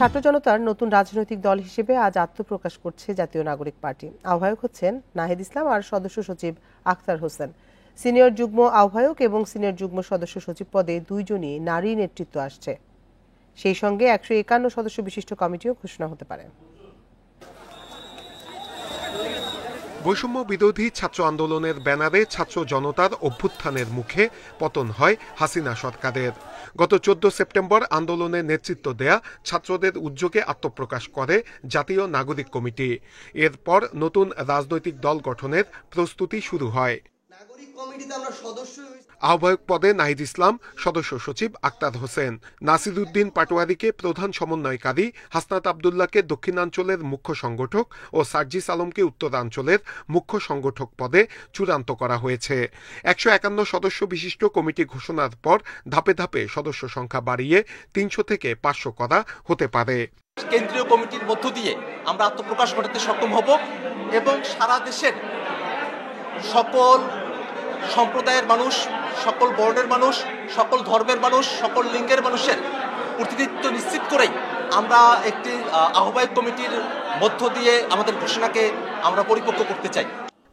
ছাত্র জনতার নতুন রাজনৈতিক দল হিসেবে আজ আত্মপ্রকাশ করছে জাতীয় নাগরিক পার্টি। আহ্বায়ক হচ্ছেন নাহিদ ইসলাম আর সদস্য সচিব আখতার হোসেন। সিনিয়র যুগ্ম আহ্বায়ক এবং সিনিয়র যুগ্ম সদস্য সচিব পদে দুইজনই নারী নেতৃত্ব আসছে। সেই সঙ্গে 151 সদস্য বিশিষ্ট কমিটিও ঘোষণা হতে পারে। বৈষম্য বিরোধী ছাত্র আন্দোলনের ব্যানারে ছাত্র জনতার অভ্যুত্থানের মুখে পতন হয় হাসিনা সরকারের। গত 14 সেপ্টেম্বর আন্দোলনে নেতৃত্ব দেয়া ছাত্রদের উদ্যোগে আত্মপ্রকাশ করে জাতীয় নাগরিক কমিটি। এরপর নতুন রাজনৈতিক দল গঠনের প্রস্তুতি শুরু হয়। আহ্বায়ক পদে নাহিদ ইসলাম, সদস্য সচিব আখতার হোসেন, নাসিরউদ্দিন পাটোয়ারীকে প্রধান সমন্বয়কারী, হাসনাত আবদুল্লাহকে দক্ষিণাঞ্চলের মুখ্য সংগঠক ও সার্জিস আলমকে উত্তরাঞ্চলের মুখ্য সংগঠক পদে চূড়ান্ত করা হয়েছে। 151 সদস্য বিশিষ্ট কমিটি ঘোষণার পর ধাপে ধাপে সদস্য সংখ্যা বাড়িয়ে 300 থেকে 500 করা হতে পারে। কেন্দ্রীয় কমিটির মধ্য দিয়ে আমরা আত্মপ্রকাশ ঘটাতে সক্ষম হব এবং সারা দেশের সকল সম্প্রদায়ের মানুষ, সকল বর্ণের মানুষ, সকল ধর্মের মানুষ, সকল লিঙ্গের মানুষের প্রতিনিধিত্ব নিশ্চিত করেই আমরা একটি আহ্বায়ক কমিটির মধ্য দিয়ে আমাদের ঘোষণাকে আমরা পরিপক্ক করতে চাই।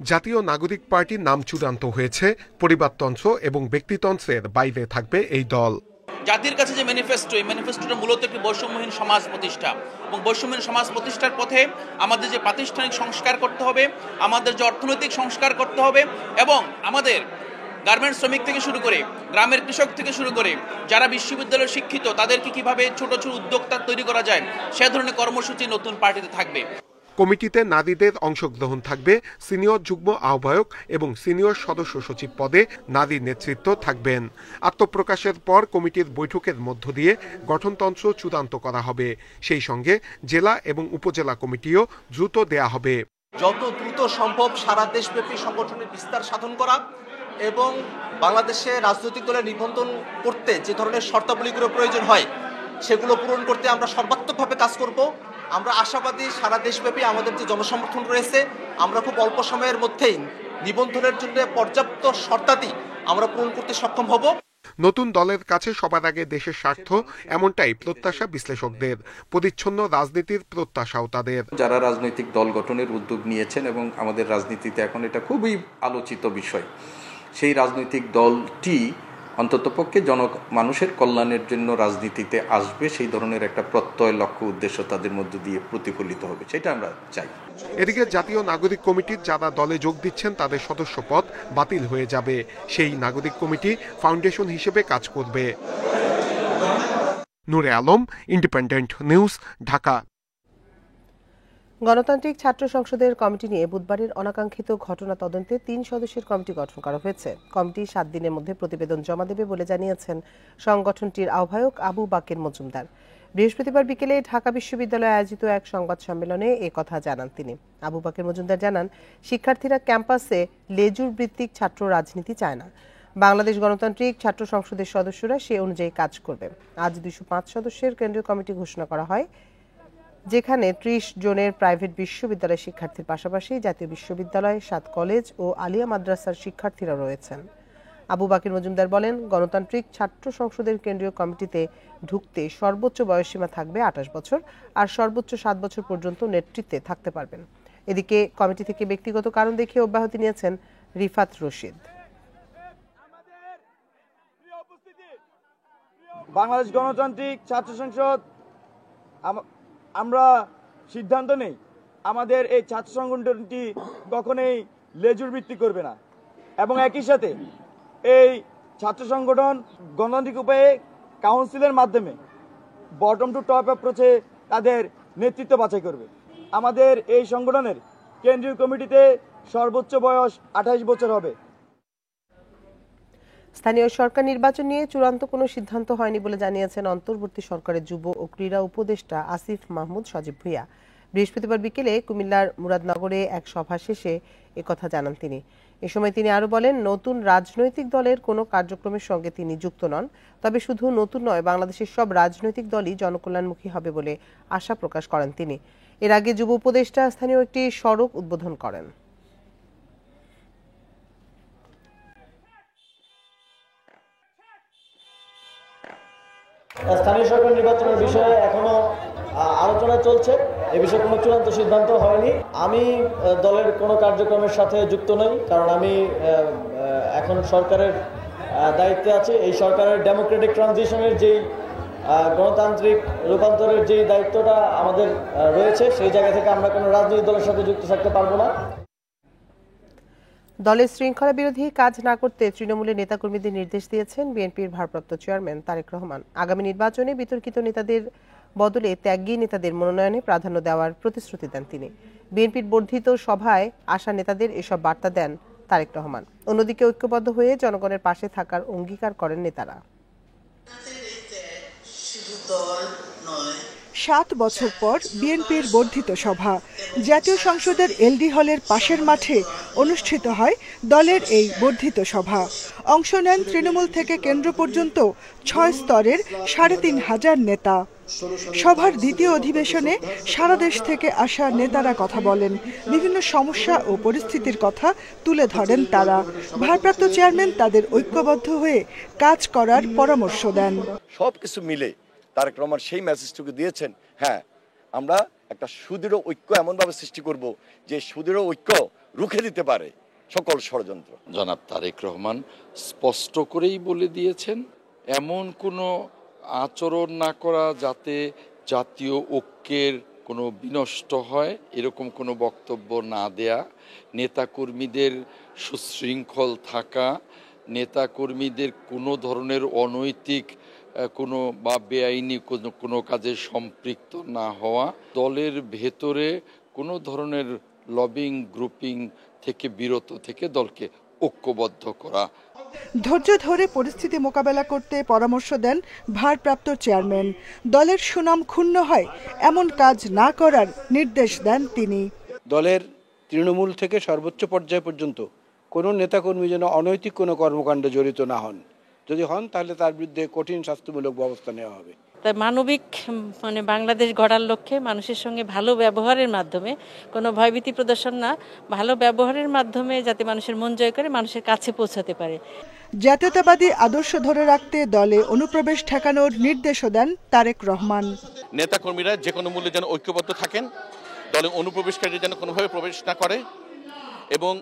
জাতীয় নাগরিক পার্টির নাম চূড়ান্ত হয়েছে। পরিবারতন্ত্র এবং ব্যক্তিতন্ত্রের বাইরে থাকবে এই দল। জাতির কাছে যে ম্যানিফেস্টো, এই ম্যানিফেস্টোটা মূলত একটি বৈষম্যহীন সমাজ প্রতিষ্ঠা এবং বৈষম্যহীন সমাজ প্রতিষ্ঠার পথে আমাদের যে প্রাতিষ্ঠানিক সংস্কার করতে হবে, আমাদের যে অর্থনৈতিক সংস্কার করতে হবে এবং আমাদের গার্মেন্টস শ্রমিক থেকে শুরু করে গ্রামের কৃষক থেকে শুরু করে যারা বিশ্ববিদ্যালয়ে শিক্ষিত তাদেরকে কিভাবে ছোট ছোট উদ্যোক্তা তৈরি করা যায় সে ধরনের কর্মসূচি নতুন পার্টিতে থাকবে। কমিটিতে নারীদের অংশগ্রহণ থাকবে। সিনিয়র যুগ্ম আহ্বায়ক এবং সিনিয়র সদস্য সচিব পদে নারী নেতৃত্ব থাকবেন। আত্মপ্রকাশের পর কমিটির বৈঠকের মধ্য দিয়ে গঠনতন্ত্র চূড়ান্ত করা হবে। সেই সঙ্গে জেলা এবং উপজেলা কমিটিও দ্রুত দেয়া হবে। যত দ্রুত সম্ভব সারা দেশব্যাপী সংগঠনের বিস্তার সাধন করা এবং বাংলাদেশে রাজনৈতিক দলের নিবন্ধন করতে যে ধরনের শর্তাবলীগুলো প্রয়োজন হয় সেগুলো পূরণ করতে আমরা সর্বাত্মকভাবে কাজ করব। আমরা আশাবাদী সারা দেশব্যাপী আমাদের যে জনসমর্থন রয়েছে আমরা খুব অল্প সময়ের মধ্যেই নিবন্ধনের জন্য পর্যাপ্ত শর্তাদি আমরা পূরণ করতে সক্ষম হব। নতুন দলের কাছে সবার আগে দেশের স্বার্থ, এমনটাই প্রত্যাশা বিশ্লেষকদের। পরিচ্ছন্ন রাজনীতির প্রত্যাশাও তাদের। যারা রাজনৈতিক দল গঠনের উদ্যোগ নিয়েছেন এবং আমাদের রাজনীতিতে এখন এটা খুবই আলোচিত বিষয়, সেই রাজনৈতিক দলটি অন্ততপক্ষে মানুষের কল্যাণের জন্য রাজনীতিতে আসবে, সেই ধরনের একটা প্রত্যয়, লক্ষ্য, উদ্দেশ্য তাদের মধ্য দিয়ে প্রতিফলিত হবে, সেটা আমরা চাই। এদিকে জাতীয় নাগরিক কমিটির যারা দলে যোগ দিচ্ছেন তাদের সদস্য পদ বাতিল হয়ে যাবে। সেই নাগরিক কমিটি ফাউন্ডেশন হিসেবে কাজ করবে। নূরে আলম, ইন্ডিপেন্ডেন্ট নিউজ, ঢাকা। গণতান্ত্রিক ছাত্র সংসদের কমিটি নিয়ে বুধবারের অনাকাঙ্ক্ষিত ঘটনা তদন্তে 3 সদস্যের কমিটি গঠন করা হয়েছে। কমিটি 7 দিনের মধ্যে প্রতিবেদন জমা দেবে বলে জানিয়েছেন সংগঠনটির আহ্বায়ক আবু বাকের মজুমদার। বৃহস্পতিবার বিকেলে ঢাকা বিশ্ববিদ্যালয়ে আয়োজিত এক সংবাদ সম্মেলনে কথা জানান তিনি। আবু বাকের মজুমদার জানান, শিক্ষার্থীরা ক্যাম্পাসে লেজুর ভিত্তিক ছাত্র রাজনীতি চায় না। বাংলাদেশ গণতান্ত্রিক ছাত্র সংসদের সদস্যরা সে অনুযায়ী কাজ করবে। আজ 205 সদস্যের কেন্দ্রীয় কমিটি ঘোষণা করা হয়, যেখানে 30 জনের প্রাইভেট বিশ্ববিদ্যালয়ের শিক্ষার্থীর পাশাপাশি জাতীয় বিশ্ববিদ্যালয়, 7 কলেজ ও আলিয়া মাদ্রাসার শিক্ষার্থীরা রয়েছেন। আবু বাকির মজুমদার বলেন, গণতান্ত্রিক ছাত্র সংসদের কেন্দ্রীয় কমিটিতে ঢুকতে সর্বোচ্চ বয়সসীমা থাকবে 28 বছর আর সর্বোচ্চ 7 বছর পর্যন্ত নেতৃত্বে থাকতে পারবেন। এদিকে কমিটি থেকে ব্যক্তিগত কারণ দেখিয়ে অব্যাহতি নিয়েছেন রিফাত রশিদ। বাংলাদেশ গণতান্ত্রিক ছাত্র সংসদ আমরা সিদ্ধান্ত নেই আমাদের এই ছাত্র সংগঠনটি কখনোই লেজুর ভিত্তি করবে না এবং একই সাথে এই ছাত্র সংগঠন গণতান্ত্রিক উপায়ে কাউন্সিলের মাধ্যমে বটম টু টপ অ্যাপ্রোচে তাদের নেতৃত্ব বাছাই করবে। আমাদের এই সংগঠনের কেন্দ্রীয় কমিটিতে সর্বোচ্চ বয়স 28 বছর হবে। স্থানীয় সরকার নির্বাচন নিয়ে চূড়ান্ত কোনো সিদ্ধান্ত হয়নি বলে জানিয়েছেন অন্তর্বর্তী সরকারের যুব ও ক্রীড়া উপদেষ্টা আসিফ মাহমুদ সজীব ভুঁইয়া। বৃহস্পতিবার বিকেলে কুমিল্লার মুরাদনগরে এক সভা শেষে একথা জানান তিনি। এ সময় তিনি আরো বলেন, নতুন রাজনৈতিক দলের কোনো কার্যক্রমের সঙ্গে তিনি যুক্ত নন, তবে শুধু নতুন নয়, বাংলাদেশের সব রাজনৈতিক দলই জনকল্যাণমুখী হবে বলে আশা প্রকাশ করেন তিনি। এর আগে যুব উপদেষ্টা স্থানীয় একটি সড়ক উদ্বোধন করেন। স্থানীয় সরকার নির্বাচনের বিষয়ে এখনো আলোচনা চলছে, এ বিষয়ে কোনো চূড়ান্ত সিদ্ধান্ত হয়নি। আমি দলের কোনো কার্যক্রমের সাথে যুক্ত নই, কারণ আমি এখন সরকারের দায়িত্বে আছি। এই সরকারের ডেমোক্রেটিক ট্রানজিশনের যেই গণতান্ত্রিক রূপান্তরের যেই দায়িত্বটা আমাদের রয়েছে, সেই জায়গা থেকে আমরা কোনো রাজনৈতিক দলের সাথে যুক্ত থাকতে পারবো না। দলের শৃঙ্খলা বিরোধী কাজ না করতে তৃণমূলের নেতাকর্মীদের নির্দেশ দিয়েছেন বিএনপির ভারপ্রাপ্ত চেয়ারম্যান তারেক রহমান। আগামী নির্বাচনে বিতর্কিত নেতাদের বদলে ত্যাগী নেতাদের মনোনয়নে প্রাধান্য দেওয়ার প্রতিশ্রুতি দেন তিনি। বিএনপির বর্ধিত সভায় আসা নেতাদের এসব বার্তা দেন তারেক রহমান। অন্যদিকে ঐক্যবদ্ধ হয়ে জনগণের পাশে থাকার অঙ্গীকার করেন নেতারা। 7 বছর পর বিএনপির বর্ধিত সভা জাতীয় সংসদের এলডি হলের পাশের মাঠে অনুষ্ঠিত হয়। দলের এই বর্ধিত সভা অংশ নেন তৃণমূল থেকে কেন্দ্র পর্যন্ত 6 স্তরের 3,500 নেতা। সভার দ্বিতীয় অধিবেশনে সারা দেশ থেকে আসা নেতারা কথা বলেন, বিভিন্ন সমস্যা ও পরিস্থিতির কথা তুলে ধরেন তারা। ভারপ্রাপ্ত চেয়ারম্যান তাদের ঐক্যবদ্ধ হয়ে কাজ করার পরামর্শ দেন। সবকিছু মিলে তারেক রহমান সেই মেসেজটুকু দিয়েছেন, হ্যাঁ আমরা একটা সুদৃঢ় ঐক্য এমনভাবে সৃষ্টি করব যে সুদৃঢ় ঐক্য রুখে দিতে পারে সকল ষড়যন্ত্র। জনাব তারেক রহমান স্পষ্ট করেই বলে দিয়েছেন এমন কোনো আচরণ না করা যাতে জাতীয় ঐক্যের কোনো বিনষ্ট হয়, এরকম কোনো বক্তব্য না দেয়া, নেতাকর্মীদের সুশৃঙ্খল থাকা, নেতাকর্মীদের কোনো ধরনের অনৈতিক কোনো বা বেআইনি কোনো কাজে সম্পৃক্ত না হওয়া, দলের ভেতরে কোনো ধরনের লবিং গ্রুপিং থেকে বিরত থেকে দলকে ঐক্যবদ্ধ করা। ধৈর্য ধরে পরিস্থিতি মোকাবেলা করতে পরামর্শ দেন ভারপ্রাপ্ত চেয়ারম্যান। দলের সুনাম ক্ষুণ্ণ হয় এমন কাজ না করার নির্দেশ দেন তিনি। দলের তৃণমূল থেকে সর্বোচ্চ পর্যায় পর্যন্ত কোনো নেতাকর্মী যেন অনৈতিক কোনো কর্মকাণ্ডে জড়িত না হন, যদি হন তাহলে তার বিরুদ্ধে কঠিন শাস্তিমূলক ব্যবস্থা নেওয়া হবে। তাই মানবিক বাংলাদেশ গড়ার লক্ষ্যে মানুষের সঙ্গে ভালো ব্যবহারের মাধ্যমে, কোনো ভয়ভীতি প্রদর্শন না, ভালো ব্যবহারের মাধ্যমে যাতে মানুষের মন জয় করে মানুষের কাছে পৌঁছাতে পারে। জাতীয়তাবাদী আদর্শ ধরে রাখতে দলে অনুপ্রবেশ ঠেকানোর নির্দেশও দেন তারেক রহমান। নেতাকর্মীরা যে কোনো মূল্যে যেন ঐক্যবদ্ধ থাকেন, দলে অনুপ্রবেশকারী যেন কোনোভাবে প্রবেশ না করে, এবং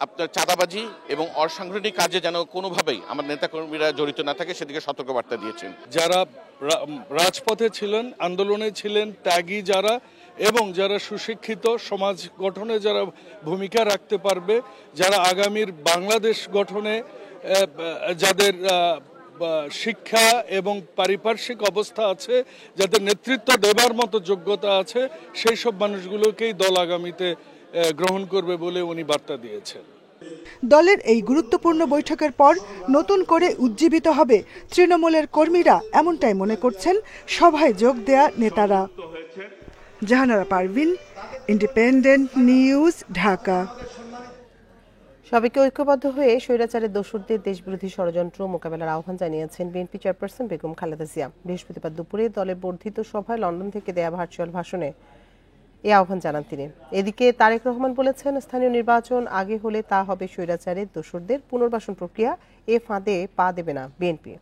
আপনার চাঁদাবাজি এবং অসাংগঠনিক কাজে যেন কোনোভাবেই আমার নেতাকর্মীরা জড়িত না থাকে সেদিকে সতর্কবার্তা দিয়েছেন। যারা রাজপথে ছিলেন, আন্দোলনে ছিলেন, ত্যাগী যারা এবং যারা সুশিক্ষিত, সমাজ গঠনে যারা ভূমিকা রাখতে পারবে, যারা আগামীর বাংলাদেশ গঠনে যাদের শিক্ষা এবং পারিপার্শ্বিক অবস্থা আছে, যাদের নেতৃত্ব দেবার মতো যোগ্যতা আছে, সেই সব মানুষগুলোকেই দল আগামীতে গ্রহণ করবে বলে উনি বার্তা দিয়েছেন। দলের এই গুরুত্বপূর্ণ বৈঠকের পর নতুন করে উজ্জীবিত হবে তৃণমূলের কর্মীরা, এমনটাই মনে করছেন সভায় যোগ দেয়া নেতারা। Jahanara Parvin, Independent news, Dhaka. সবাইকে ঐক্যবদ্ধ হয়ে স্বৈরাচারের দোসরদের দেশবিরোধী ষড়যন্ত্র মোকাবেলার আহ্বান জানিয়েছেন বিএনপি চেয়ারপারসন বেগম খালেদা জিয়া। বৃহস্পতিবার দুপুরে দলের বর্ধিত সভায় লন্ডন থেকে দেয়া ভার্চুয়াল ভাষণে এই আহ্বান জানান তিনি। এদিকে তারেক রহমান বলেছেন, স্থানীয় নির্বাচন আগে হলে তা হবে স্বৈরাচারের দোসরদের পুনর্বাসন প্রক্রিয়া, এ ফাঁদে পা দেবে না বিএনপি।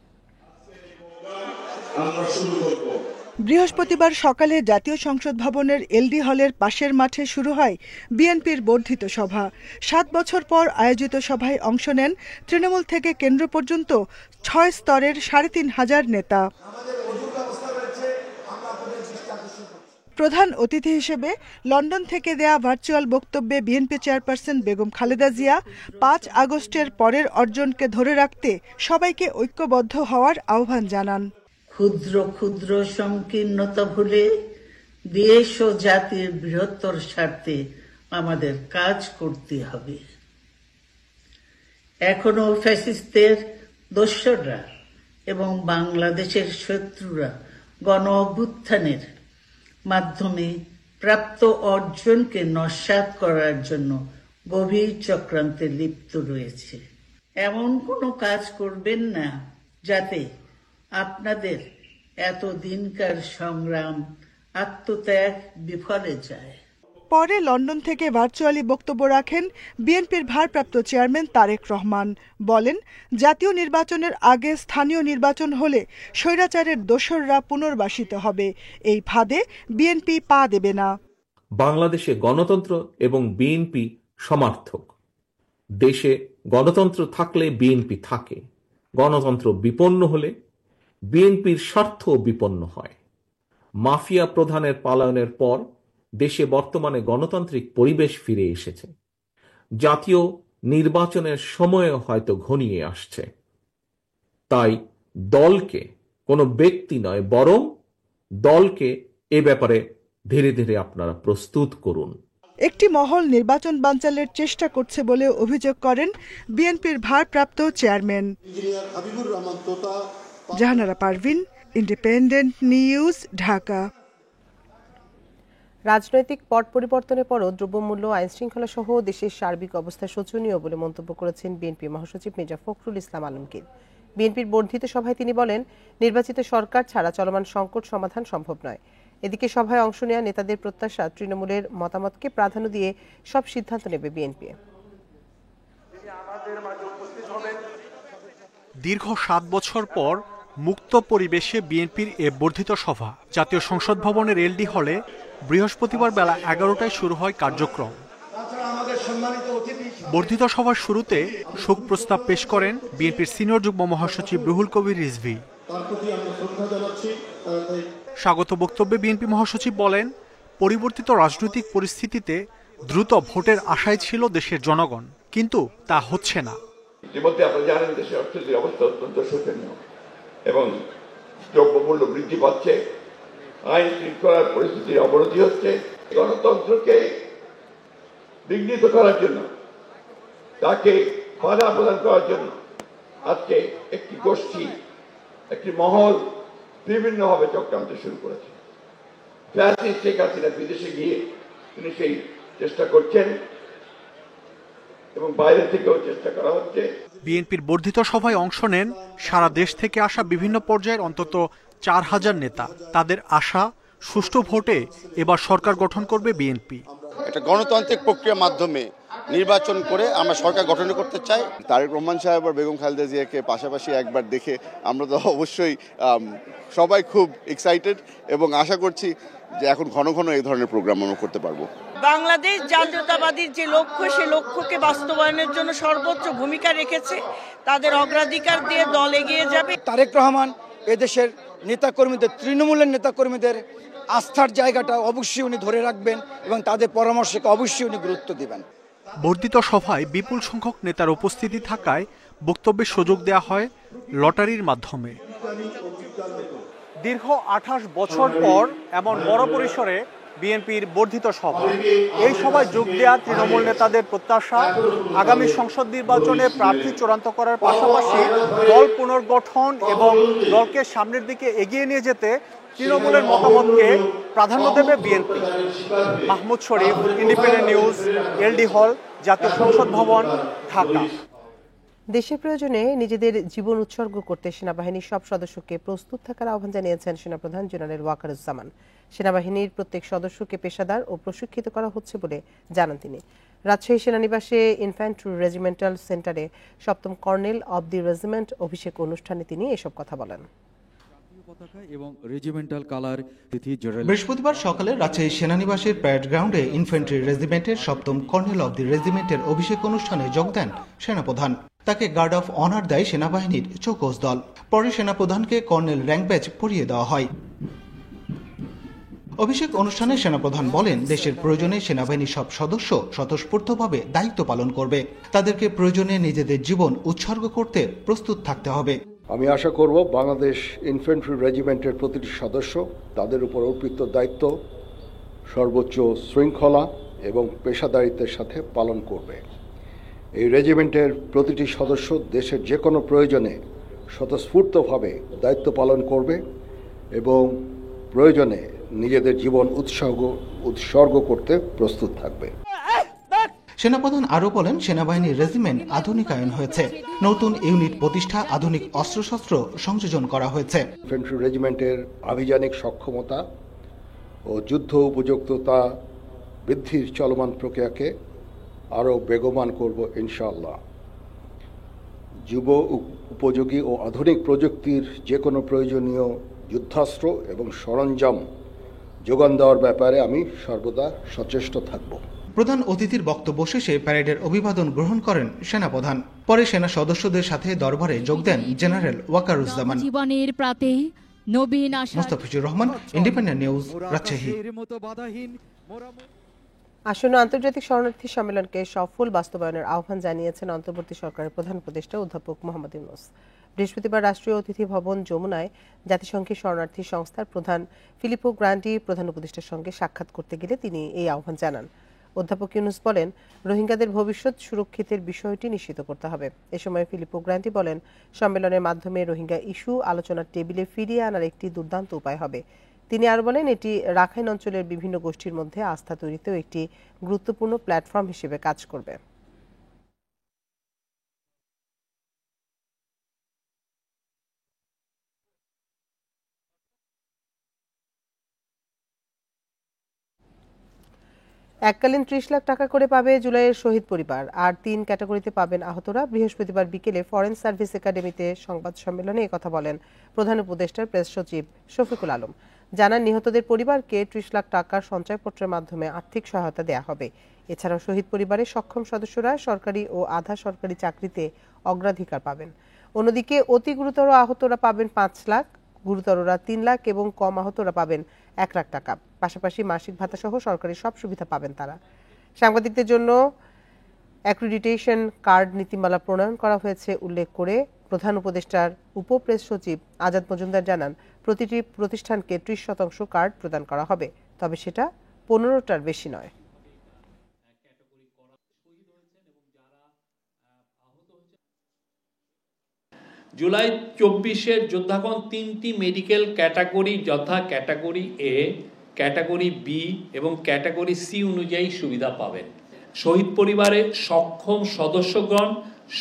বৃহস্পতিবার সকালে জাতীয় সংসদ ভবনের এলডি হলের পাশের মাঠে শুরু হয় বিএনপির বর্ধিত সভা। 7 বছর পর আয়োজিত সভায় অংশ নেন তৃণমূল থেকে কেন্দ্র পর্যন্ত 6 স্তরের 3,500 নেতা। প্রধান অতিথি হিসেবে লন্ডন থেকে দেয়া ভার্চুয়াল বক্তব্যে বিএনপি চেয়ারপারসন বেগম খালেদা জিয়া 5 আগস্টের পরের অর্জনকে ধরে রাখতে সবাইকে ঐক্যবদ্ধ হওয়ার আহ্বান জানান। ক্ষুদ্র ক্ষুদ্র সংকীর্ণতা ভুলে দেশ ও জাতির বৃহত্তর স্বার্থে আমাদের কাজ করতে হবে। এখনো ফ্যাসিস্টদের দোসররা এবং বাংলাদেশের শত্রুরা গণ অভ্যুত্থানের মাধ্যমে প্রাপ্ত অর্জনকে নস্যাৎ করার জন্য গভীর চক্রান্তে লিপ্ত রয়েছে। এমন কোনো কাজ করবেন না যাতে আপনাদের এত দিনকার সংগ্রাম, আত্মত্যাগ বিফলে যায়। পরে লন্ডন থেকে ভার্চুয়ালি বক্তব্য রাখেন বিএনপির ভারপ্রাপ্ত চেয়ারম্যান তারেক রহমান। বলেন, জাতীয় নির্বাচনের আগে স্থানীয় নির্বাচন হলে স্বৈরাচারের দোসররা পুনর্বাসিত হবে। এই ফাঁদে বিএনপি পা দেবে না। বাংলাদেশে গণতন্ত্র এবং বিএনপি সমার্থক। দেশে গণতন্ত্র থাকলে বিএনপি থাকে, গণতন্ত্র বিপন্ন হলে বিএনপির স্বার্থ বিপন্ন হয়। মাফিয়া প্রধানের পলায়নের পর দেশে বর্তমানে গণতান্ত্রিক পরিবেশ ফিরে এসেছে। জাতীয় নির্বাচনের সময় হয়তো ঘনিয়ে আসছে। তাই দলকে, কোনো ব্যক্তি নয় বরং দলকে এ ব্যাপারে ধীরে ধীরে আপনারা প্রস্তুত করুন। একটি মহল নির্বাচন বানচালের চেষ্টা করছে বলে অভিযোগ করেন বিএনপির ভারপ্রাপ্ত chairman. Jahanara Parvin, Independent news, Dhaka. রাজনৈতিক পট পরিবর্তনের পরও দ্রব্যমূল্য, আইনশৃঙ্খলা সহ দেশের সার্বিক অবস্থা শোচনীয় বলে মন্তব্য করেছেন বিএনপি মহাসচিব মির্জা ফখরুল ইসলাম আলমগীর। বিএনপির বর্ধিত সভায় তিনি বলেন, নির্বাচিত সরকার ছাড়া চলমান সংকট সমাধান সম্ভব নয়। এদিকে সভায় অংশ নেওয়া নেতাদের প্রত্যাশা, তৃণমূলের মতামতকে প্রাধান্য দিয়ে সব সিদ্ধান্ত নেবে বিএনপি। দীর্ঘ 7 বছর পর মুক্ত পরিবেশে বিএনপির এ বর্ধিত সভা জাতীয় সংসদ ভবনের এলডি হলে বৃহস্পতিবার বেলা 11টায় শুরু হয় কার্যক্রম। বর্ধিত সভার শুরুতে শোক প্রস্তাব পেশ করেন বিএনপির সিনিয়র যুগ্ম মহাসচিব রুহুল কবির রিজভী। স্বাগত বক্তব্যে বিএনপি মহাসচিব বলেন, পরিবর্তিত রাজনৈতিক পরিস্থিতিতে দ্রুত ভোটের আশায় ছিল দেশের জনগণ, কিন্তু তা হচ্ছে না। ইতিমধ্যে আপনারা জানেন দেশের অর্থনৈতিক অবস্থা অত্যন্ত শোচনীয় এবং দ্রব্যমূল্য বৃদ্ধি পাচ্ছে, আইন শৃঙ্খলার পরিস্থিতির অবনতি হচ্ছে। গণতন্ত্রকে বিঘ্নিত করার জন্য, তাকে বাধা প্রদান করার জন্য আজকে একটি গোষ্ঠী, একটি মহল বিভিন্নভাবে চক্রান্ত শুরু করেছে। ফ্যাসিস্ট শেখ হাসিনা বিদেশে গিয়ে তিনি সেই চেষ্টা করছেন এবং বাইরে থেকেও চেষ্টা করা হচ্ছে। বিএনপির বর্ধিত সভায় অংশ নেন সারা দেশ থেকে আসা বিভিন্ন পর্যায়ের অন্তত 4000 নেতা। তাদের আশা, সুষ্ঠু ভোটে এবার সরকার গঠন করবে বিএনপি। একটা গণতান্ত্রিক প্রক্রিয়ার মাধ্যমে নির্বাচন করে আমরা সরকার গঠন করতে চাই। তারেক রহমান সাহেব আর বেগম খালেদা জিয়াকে পাশাপাশি একবার দেখে আমরা তো অবশ্যই সবাই খুব এক্সাইটেড এবং আশা করছি যে এখন ঘন ঘন এই ধরনের প্রোগ্রাম আমরা করতে পারবো। বাংলাদেশ জাতীয়তাবাদীর যে লক্ষ্য, সে লক্ষ্যকে বাস্তবায়নের জন্য সর্বোচ্চ ভূমিকা রেখেছে। তাদের অগ্রাধিকার দিয়ে দল এগিয়ে যাবে। তারেক রহমান এদেশের নেতাকর্মীদের, তৃণমূলের নেতাকর্মীদের আস্থার জায়গাটা অবশ্যই উনি ধরে রাখবেন এবং তাদের পরামর্শকে অবশ্যই উনি গুরুত্ব দেবেন। বর্ধিত সভায় বিপুল সংখ্যক নেতার উপস্থিতি থাকায় বক্তব্যের সুযোগ দেওয়া হয় লটারির মাধ্যমে। দীর্ঘ 28 বছর পর এমন বড় পরিসরে বিএনপির বর্ধিত সভা। এই সভায় যোগ দেওয়া তৃণমূল নেতাদের প্রত্যাশা, আগামী সংসদ নির্বাচনে প্রার্থী চূড়ান্ত করার পাশাপাশি দল পুনর্গঠন এবং দলকে সামনের দিকে এগিয়ে নিয়ে যেতে তৃণমূলের মতামতকে প্রাধান্য দেবে বিএনপি। মাহমুদ শরীফ, ইন্ডিপেন্ডেন্ট নিউজ, এলডি হল, জাতীয় সংসদ ভবন, ঢাকা। দেশের প্রয়োজনে নিজেদের জীবন উৎসর্গ করতে সেনাবাহিনীর সব সদস্যকে প্রস্তুত থাকার আহ্বান জানিয়েছেন সেনাপ্রধান জেনারেল ওয়াকারুজ্জামান। সেনাবাহিনীর প্রত্যেক সদস্যকে পেশাদার ও প্রশিক্ষিত করা হচ্ছে বলে জানান তিনি। রাজশাহী সেনানিবাসে ইনফ্যান্ট্রি রেজিমেন্টাল সেন্টারে 7ম কর্নেল অব দি রেজিমেন্ট অভিষেক অনুষ্ঠানে তিনি এসব কথা বলেন। বৃহস্পতিবার সকালে রাজশাহী সেনানিবাসের প্যারেড গ্রাউন্ডে ইনফ্যান্ট্রি রেজিমেন্টের 7ম কর্নেল অব দি রেজিমেন্টের অভিষেক অনুষ্ঠানে যোগ দেন সেনাপ্রধান। তাকে গার্ড অফ অনার দেয় সেনাবাহিনীর চৌকস দল। পরে সেনাপ্রধানকে কর্নেল র্যাঙ্ক ব্যাজ পরিয়ে দেওয়া হয়। অভিষেক অনুষ্ঠানে সেনাপ্রধান বলেন, দেশের প্রয়োজনে সেনাবাহিনীর সব সদস্য স্বতঃস্ফূর্তভাবে দায়িত্ব পালন করবে। তাদেরকে প্রয়োজনে নিজেদের জীবন উৎসর্গ করতে প্রস্তুত থাকতে হবে। আমি আশা করব বাংলাদেশ ইনফ্যান্ট্রি রেজিমেন্টের প্রতিটি সদস্য তাদের উপর অর্পিত দায়িত্ব সর্বোচ্চ শৃঙ্খলা এবং পেশাদারিত্বের সাথে পালন করবে। এই রেজিমেন্টের প্রতিটি সদস্য দেশের যে কোনো প্রয়োজনে স্বতঃস্ফূর্তভাবে দায়িত্ব পালন করবে এবং প্রয়োজনে নিজেদের জীবন উৎসর্গ করতে প্রস্তুত থাকবে। সেনাপ্রধান আরও বলেন, সেনাবাহিনীর রেজিমেন্ট আধুনিকায়ন হয়েছে, নতুন ইউনিট প্রতিষ্ঠা, আধুনিক অস্ত্রশস্ত্র সংযোজন করা হয়েছে। ইনফ্যান্ট্রি রেজিমেন্টের আভিযানিক সক্ষমতা ও যুদ্ধ উপযুক্ততা বৃদ্ধির চলমান প্রক্রিয়াকে আরও বেগবান করব ইনশাআল্লাহ। যুব উপযোগী ও আধুনিক প্রযুক্তির যে কোনো প্রয়োজনীয় যুদ্ধাস্ত্র এবং সরঞ্জাম যোগান দেওয়ার ব্যাপারে আমি সর্বদা সচেষ্ট থাকব। প্রধান অতিথির বক্তব্য শেষে প্যারেডের অভিবাদন গ্রহণ করেন সেনাপ্রধান। পরে সেনা সদস্যদের সাথে দরবারে যোগ দেন জেনারেল ওয়াকারুজ্জামান। জীবনের প্রাতে নবীন মুস্তাফিজুর রহমান, ইন্ডিপেন্ডেন্ট নিউজ, রাজশাহী। আসন্ন আন্তর্জাতিক শরণার্থী সম্মেলনকে সফল বাস্তবায়নের আহ্বান জানিয়েছেন অন্তর্বর্তী সরকারের প্রধান উপদেষ্টা অধ্যাপক মোহাম্মদ ইউনূস। বৃহস্পতিবার রাষ্ট্রীয় অতিথি ভবন যমুনায় জাতিসংঘের শরণার্থী সংস্থার প্রধান ফিলিপো গ্রান্ডি প্রধান উপদেষ্টার সঙ্গে সাক্ষাৎ করতে গেলে তিনি এই আহ্বান জানান। অধ্যাপক ইউনূস বলেন, রোহিঙ্গাদের ভবিষ্যৎ সুরক্ষিতের বিষয়টি নিশ্চিত করতে হবে। এ সময় ফিলিপো গ্রান্ডি বলেন, সম্মেলনের মাধ্যমে রোহিঙ্গা ইস্যু আলোচনার টেবিলে ফিরিয়ে আনার একটি দুর্দান্ত উপায় হবে। তিনি আরও বলেন, এটি রাখাইন অঞ্চলের বিভিন্ন গোষ্ঠীর মধ্যে আস্থা তৈরিতেও একটি গুরুত্বপূর্ণ প্ল্যাটফর্ম হিসেবে কাজ করবে। এককালীন ৩০ লাখ টাকা করে পাবে জুলাইয়ের শহীদ পরিবার, আর ৩ ক্যাটাগরিতে পাবেন আহতরা। বৃহস্পতিবার বিকেলে ফরেন সার্ভিস একাডেমিতে সংবাদ সম্মেলনে একথা বলেন প্রধান উপদেষ্টার প্রেস সচিব শফিকুল আলম। জানান, নিহতদের পরিবারকে ৩০ লাখ টাকার সঞ্চয়পত্রের মাধ্যমে আর্থিক সহায়তা দেয়া হবে। এছাড়াও শহীদ পরিবারের সক্ষম সদস্যরা সরকারি ও আধা সরকারি চাকরিতে অগ্রাধিকার পাবেন। অন্যদিকে অতি গুরুতর আহতরা পাবেন ৫ লাখ, গুরুতররা ৩ লাখ এবং কম আহতরা পাবেন ১ লাখ টাকা। পাশাপাশি মাসিক ভাতা সহ সরকারি সব সুবিধা পাবেন তারা। সাংবাদিকদের জন্য অ্যাক্রিডিটেশন কার্ড নীতিমালা প্রণয়ন করা হয়েছে উল্লেখ করে প্রধান উপদেষ্টার উপপ্রেস সচিব আজাদ মজুমদার জানান, প্রতিটি প্রতিষ্ঠানকে ৩০% কার্ড প্রদান করা হবে, তবে সেটা ১৫টার বেশি নয়। জুলাই ২৪-এর যোদ্ধাগণ ৩টি মেডিকেল ক্যাটাগরি যথা ক্যাটাগরি এ, ক্যাটাগরি বি এবং ক্যাটাগরি সি অনুযায়ী সুবিধা পাবেন। শহীদ পরিবারের সক্ষম সদস্যগণ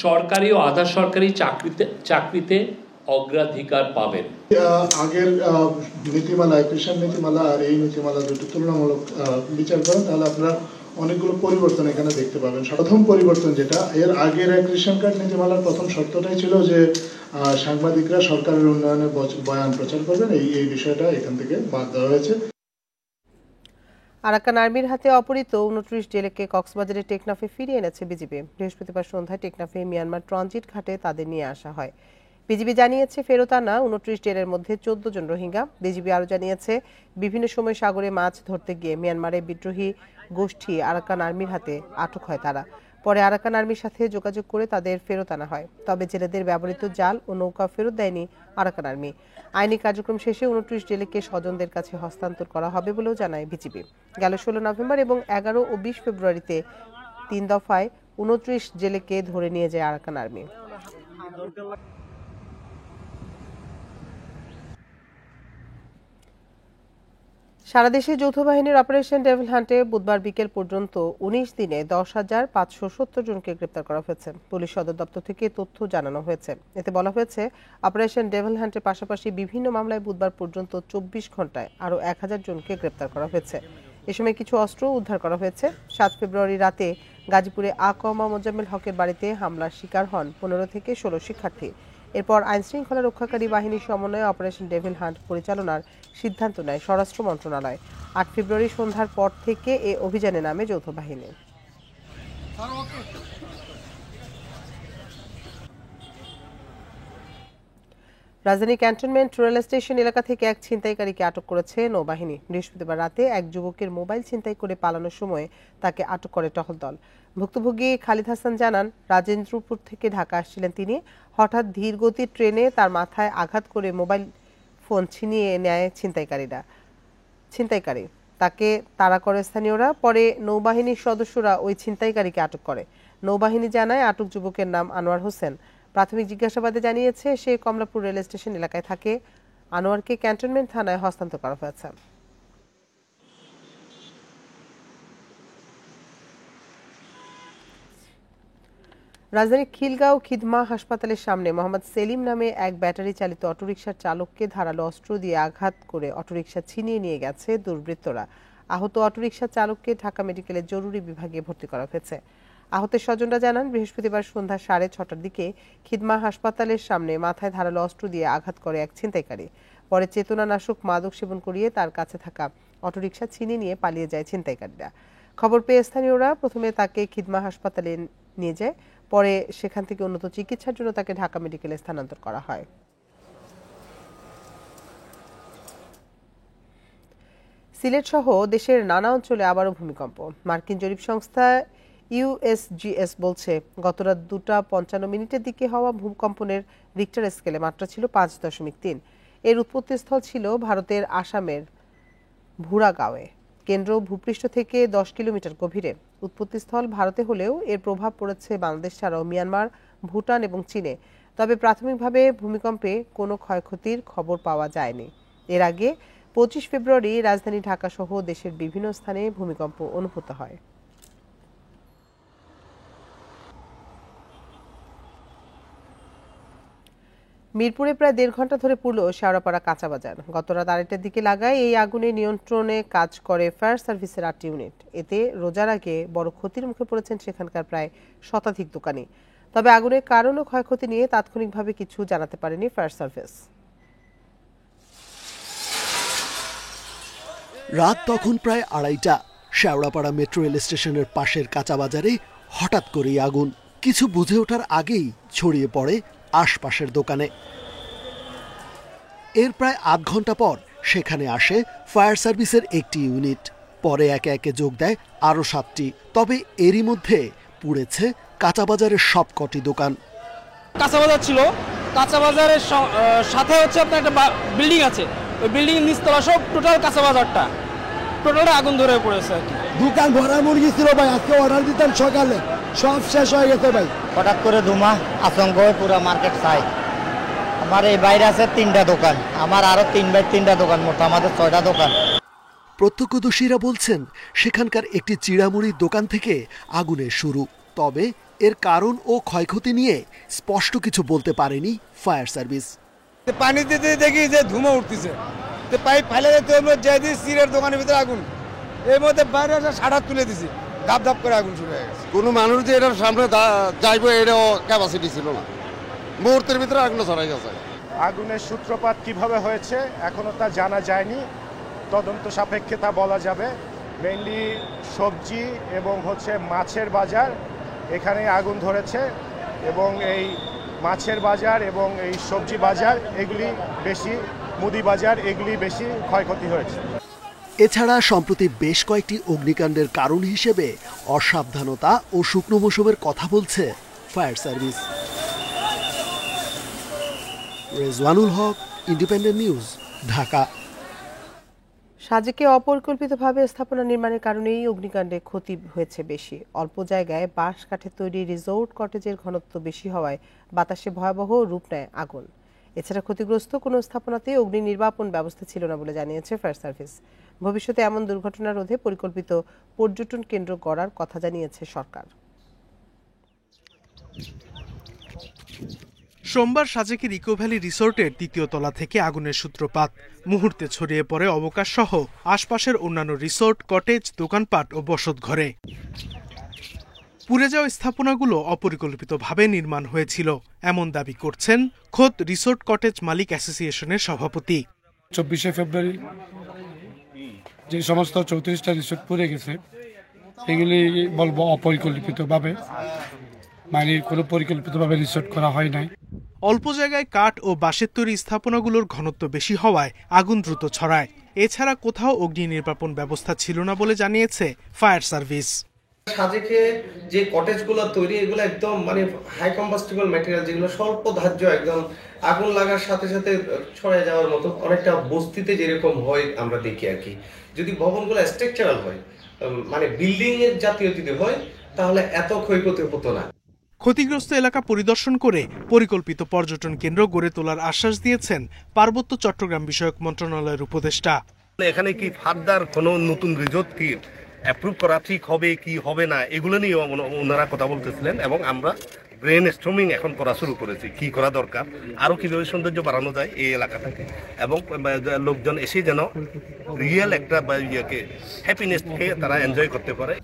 সরকারি ও আধা সরকারি চাকরিতে অগ্রাধিকার পাবেন। আগের নীতিমালা, কৃষক নীতিমালা আর এই নীতিমালা দুটো তুলনামূলক বিচার করেন তাহলে আপনারা অনেকগুলো পরিবর্তন এখানে দেখতে পাবেন। প্রথম পরিবর্তন যেটা, এর আগের রেশন কার্ড নীতিমালার প্রথম শর্তটাই ছিল যে সাংবাদিকরা সরকারের উন্নয়নের বয়ান প্রচার করবেন। এই বিষয়টা এখান থেকে বাদ দেওয়া হয়েছে। আরাকান আর্মির হাতে অপহৃত ২৯ জেলেকে কক্সবাজারের টেকনাফে ফিরিয়ে এনেছে বিজিবি। বৃহস্পতিবার সন্ধ্যায় টেকনাফে মিয়ানমার ট্রানজিট ঘাটে তাদের নিয়ে আসা হয়। বিজিবি জানিয়েছে, ফেরত আনা ২৯ জেলের মধ্যে ১৪ জন রোহিঙ্গা। বিজিবি আরও জানিয়েছে, বিভিন্ন সময় সাগরে মাছ ধরতে গিয়ে মিয়ানমারের বিদ্রোহী গোষ্ঠী আরাকান আর্মির হাতে আটক হয় তারা। পরে আরাকান আর্মির সাথে যোগাযোগ করে তাদের ফেরত আনা হয়। তবে জেলেদের ব্যবহৃত জাল ও নৌকা ফেরত দেয়নি আরাকান আর্মি। আইনি কার্যক্রম শেষে ২৯ জেলেকে স্বজনদের কাছে হস্তান্তর করা হবে বলেও জানায় বিজিবি। গেল ১৬ নভেম্বর এবং ১১ ও ২০ ফেব্রুয়ারিতে ৩ দফায় ২৯ জেলেকে ধরে নিয়ে যায় আরাকান আর্মি। সারা দেশে যৌথ বাহিনীর অপারেশন ডেভিল হান্টে বুধবার বিকেল পর্যন্ত ১৯ দিনে ১০,৫৭০ জনকে গ্রেপ্তার করা হয়েছে। পুলিশ সদর দপ্তর থেকে তথ্য জানানো হয়েছে। এতে বলা হয়েছে, অপারেশন ডেভিল হান্টের পাশাপাশি বিভিন্ন মামলায় বুধবার পর্যন্ত ২৪ ঘন্টায় আরও ১,০০০ জনকে গ্রেপ্তার করা হয়েছে। এ সময় কিছু অস্ত্র উদ্ধার করা হয়েছে। ৭ ফেব্রুয়ারি রাতে গাজীপুরে আকমা মোজাম্মেল হকের বাড়িতে হামলার শিকার হন ১৫ থেকে ১৬ শিক্ষার্থী। এরপর আইনশৃঙ্খলা রক্ষাকারী বাহিনীর সমন্বয়ে অপারেশন ডেভিল হান্ট পরিচালনার সিদ্ধান্ত নেয় স্বরাষ্ট্র মন্ত্রণালয়। ৮ ফেব্রুয়ারি সন্ধ্যার পর থেকে এ অভিযানে নামে যৌথ বাহিনী। রাজধানী ক্যান্টনমেন্ট রেল স্টেশন এলাকা থেকে এক ছিনতাইকারীকে আটক করেছে নৌবাহিনী। বৃহস্পতিবার রাতে এক যুবকের মোবাইল ছিনতাই করে পালানোর সময় তাকে আটক করে টহল দল। ভুক্তভোগী খালিদ হাসান জানান, রাজেন্দ্রপুর থেকে ঢাকা আসছিলেন তিনি। হঠাৎ ধীর গতির ট্রেনে তার মাথায় আঘাত করে মোবাইল ফোন ছিনিয়ে নেয় ছিনতাইকারী। তাকে তাড়া করে স্থানীয়রা। পরে নৌবাহিনীর সদস্যরা ওই ছিনতাইকারীকে আটক করে। নৌবাহিনী জানায়, আটক যুবকের নাম আনোয়ার হোসেন। প্রাথমিক জিজ্ঞাসাবাদে জানিয়েছে, সে কমলাপুর রেল স্টেশন এলাকায় থাকে। আনোয়ারকে ক্যান্টনমেন্ট থানায় হস্তান্তর করা হয়েছে। রাজধানীর খিলগাঁও খিদমা হাসপাতালের সামনে মোহাম্মদ সেলিম নামে এক ব্যাটারি চালিত অটোরিকশার চালককে ধারালো অস্ত্র দিয়ে আঘাত করে অটোরিকশা ছিনিয়ে নিয়ে গেছে দুর্বৃত্তরা। আহত অটোরিকশা চালককে ঢাকা মেডিকেলের জরুরি বিভাগে ভর্তি করা হয়েছে। আহতের স্বজনরা জানান, বৃহস্পতিবার সন্ধ্যা 6:30টার দিকে খিদমা হাসপাতালের সামনে মাথায় ধারালো অস্ত্র দিয়ে আঘাত করে এক ছিনতাইকারী। পরে চেতনানাশক মাদক সেবন করিয়ে তার কাছে থাকা অটোরিকশা ছিনিয়ে নিয়ে পালিয়ে যায় ছিনতাইকারীরা। খবর পেয়ে স্থানীয়রা প্রথমে তাকে খিদমা হাসপাতালে নিয়ে যায়, পরে সেখান থেকে উন্নত চিকিৎসার জন্য তাকে ঢাকা মেডিকেলে স্থানান্তর করা হয়। সিলেট সহ দেশের নানা অঞ্চলে আবারও ভূমিকম্প। মার্কিন জরিপ সংস্থা USGS বলছে, গত রাত 2:55 দিকে হওয়া ভূকম্পনের রিক্টার স্কেলে মাত্রা ছিল 5.3। এর উৎপত্তিস্থল ছিল ভারতের আসামের ভুরাগাঁওয়ে। কেন্দ্র ভূপৃষ্ঠ থেকে 10 কিলোমিটার গভীরে। উৎপত্তিস্থল ভারতে হলেও এর প্রভাব পড়েছে বাংলাদেশ ছাড়াও মিয়ানমার, ভুটান এবং চীনে। তবে প্রাথমিকভাবে ভূমিকম্পে কোনো ক্ষয়ক্ষতির খবর পাওয়া যায়নি। এর আগে 25 ফেব্রুয়ারি রাজধানী ঢাকা সহ দেশের বিভিন্ন স্থানে ভূমিকম্প অনুভূত হয়। মিরপুরে প্রায় 1.5 ঘন্টা ধরে পুড়ল শেওড়াপাড়া কাঁচা বাজার। গত রাত 2টার দিকে লাগায় এই আগুনে নিয়ন্ত্রণে কাজ করে ফায়ার সার্ভিসের 8টি ইউনিট। এতে রোজার আগে বড় ক্ষতির মুখে পড়েছেন সেখানকার প্রায় শতাধিক দোকানি। তবে আগুনের কারণ ও ক্ষয়ক্ষতি নিয়ে তাৎক্ষণিকভাবে কিছু জানাতে পারেনি ফায়ার সার্ভিস। রাত তখন প্রায় 2:30টা। শেওড়াপাড়া মেট্রো রেল স্টেশনের পাশের কাঁচা বাজারে হঠাৎ করেই আগুন। কিছু বুঝে ওঠার আগেই ছড়িয়ে পড়ে আশপাশের দোকানে। এর প্রায় আধ ঘন্টা পর সেখানে আসে ফায়ার সার্ভিসের একটি ইউনিট। পরে একে একে যোগ দেয় আরও 7টি। তবে এরই মধ্যে পুড়েছে কাঁচা বাজারের সবকটি দোকান। কাঁচা বাজার ছিল, কাঁচা বাজারের সাথে হচ্ছে আপনার একটা বিল্ডিং আছে, ওই বিল্ডিং এর নিচতলা সব টোটাল কাঁচা বাজারটা টোটালটা আগুন ধরে পড়েছে আর কি। দোকান ভরা মুরগি ছিল ভাই, আজকে অর্ডার দিতাম সকালে, সব শেষ হয়ে গেছে ভাই। হঠাৎ করে ধুমা, আতঙ্ক হয়ে পুরো মার্কেট চাই। আমার এই বাইরে আছে 3টা দোকান, আমার আরো 3 বাই 3টা দোকান, মোট আমাদের 6টা দোকান। প্রত্যক্ষদর্শীরা বলছেন, সেখানকার একটি চিড়ামুড়ির দোকান থেকে আগুনের শুরু। তবে এর কারণ ও ক্ষয়ক্ষতি নিয়ে স্পষ্ট কিছু বলতে পারেনি ফায়ার সার্ভিস। পানি দিতে দেখি যে ধুমা উঠতেছে, পাইপ ফেলে যেতে চিড়ের দোকানের ভিতরে আগুন, এর মধ্যে বাইরে সাড়া তুলে দিছি, ধাপ ধাপ করে আগুন শুরু হয়ে গেছে। কোনো মানুষ যে এটার সামনে যাইবো এটাও ক্যাপাসিটি ছিল না, মুহূর্তের ভিতরে আগুন ছড়াই গেছে। আগুনের সূত্রপাত কিভাবে হয়েছে এখনো তা জানা যায়নি, তদন্ত সাপেক্ষে তা বলা যাবে। মেইনলি সবজি এবং মাছের বাজার, এখানে আগুন ধরেছে এবং এই মাছের বাজার এবং এই সবজি বাজার এগুলি বেশি, মুদি বাজার এগুলি বেশি ক্ষয়ক্ষতি হয়েছে। এছাড়া সম্প্রতি বেশ কয়েকটি অগ্নিকাণ্ডের কারণ হিসেবে অসাবধানতা ও শুকনো মৌসুমের কথা বলছে ফায়ার সার্ভিস। রেজওয়ানুল হক, ইন্ডিপেন্ডেন্ট নিউজ, ঢাকা। সাজেকে অপরিকল্পিতভাবে স্থাপনা নির্মাণের কারণেই অগ্নিকাণ্ডে ক্ষতি হয়েছে বেশি। অল্প জায়গায় বাঁশ কাঠের তৈরি রিসোর্ট কটেজের ঘনত্ব বেশি হওয়ায় বাতাসে ভয়াবহ রূপ নেয় আগুন। এছাড়া ক্ষতিগ্রস্ত কোনো স্থাপনাতে অগ্নি নির্বাপন ব্যবস্থা ছিল না বলে জানিয়েছে ফায়ার সার্ভিস। ভবিষ্যতে এমন দুর্ঘটনা রোধে পরিকল্পিত পর্যটন কেন্দ্র গড়ার কথা জানিয়েছে সরকার। সোমবার সাজেকের ইকো ভ্যালি রিসোর্টের 3য় তলা থেকে আগুনের সূত্রপাত। মুহূর্তে ছড়িয়ে পড়ে অবকাশ সহ আশপাশের অন্যান্য রিসোর্ট, কটেজ, দোকানপাট ও বসতঘরে। পুড়ে যাওয়া স্থাপনাগুলো অপরিকল্পিতভাবে নির্মাণ হয়েছিল, এমন দাবি করছেন খোদ রিসোর্ট কটেজ মালিক অ্যাসোসিয়েশনের সভাপতি। 24 ফেব্রুয়ারি যে সমস্ত 34টা রিসোর্ট পুড়ে গেছে, এগুলি বলবো অপরিকল্পিতভাবে, মানে কোনো পরিকল্পিতভাবে রিসোর্ট করা হয় নাই। অল্প জায়গায় কাঠ ও বাঁশের তৈরি স্থাপনাগুলোর ঘনত্ব বেশি হওয়ায় আগুন দ্রুত ছড়ায়। এছাড়া কোথাও অগ্নি নির্বাপন ব্যবস্থা ছিল না বলে জানিয়েছে ফায়ার সার্ভিস। সাজেকে যে কটেজগুলো তৈরি, এগুলো একদম মানে হাই কম্বাস্টিবল ম্যাটেরিয়াল, যেগুলো স্বল্প ধার্য, একদম আগুন লাগার সাথে সাথে ছড়ে যাওয়ার মতো, অনেকটা বস্তিতে যেরকম হয় আমরা দেখি আর কি। যদি ভবনগুলো স্ট্রাকচারাল হয়, মানে বিল্ডিং এর জাতীয় যদি হয়, তাহলে এত ক্ষয়ক্ষতি হতো না। ক্ষতিগ্রস্ত এলাকা পরিদর্শন করে পরিকল্পিত পর্যটন কেন্দ্র গড়ে তোলার আশ্বাস দিয়েছেন পার্বত্য চট্টগ্রাম বিষয়ক মন্ত্রণালয়ের উপদেষ্টা। এখানে কি ফার্দার কোনো নতুন রিসোর্ট কি অ্যাপ্রুভ করা ঠিক হবে কি হবে না, এগুলো নিয়ে ওনারা কথা বলতেছিলেন এবং আমরা ব্রেন স্টর্মিং এখন করা শুরু করেছি, কি করা দরকার, আরো কিভাবে সৌন্দর্য বাড়ানো যায় এই এলাকাটাকে, এবং লোকজন এসে যেন রিয়েল একটা হ্যাপিনেসকে তারা এনজয় করতে পারে।